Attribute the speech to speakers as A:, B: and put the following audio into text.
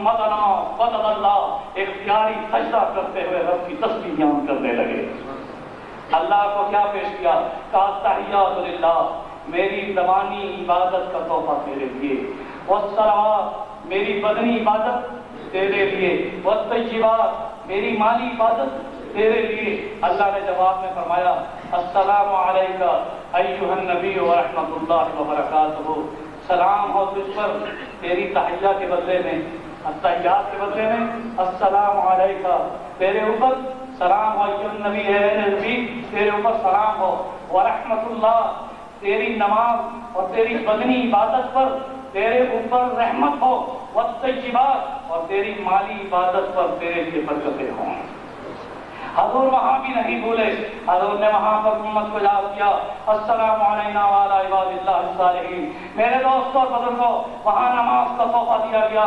A: मदना वतदल्लाह इख्तियारी सजदा करते हुए रब की तस्बीह बयान करने लगे। अल्लाह को क्या पेश किया? कहा तहियातु लिल्लाह, मेरी ज़बानी इबादत का तोहफा तेरे लिए, वस्सलावात, मेरी बदनी इबादत तेरे लिए, वत्तय्यिबात, मेरी माली इबादत तेरे लिए। अल्लाह ने जवाब में फरमाया अस्सलामु अलैका अय्युहन नबी व रहमतुल्लाहि व बरकातुहू, सलाम हो तुझ पर तेरी तहिया के बदले में, अत्तहियात के बदले में अस्सलामु अलैका, तेरे ऊपर सलाम हो, अय्युहन नबी, है नबी तेरे ऊपर सलाम हो, व रहमतुल्लाह, तेरी नमाज और तेरी बदनी इबादत पर तेरे ऊपर रहमत हो, वत्तय्यिबात, और तेरी माली इबादत पर तेरे लिए बरकतें हों। हजूर वहां भी नहीं भूले, हजूर ने वहां पर उम्मत को याद किया अस्सलामु अलैना व अला इबादिल्लाहिस सालिहीन। मेरे दोस्तों और बुजुर्गों, वहां नमाज का तोहफा दिया गया।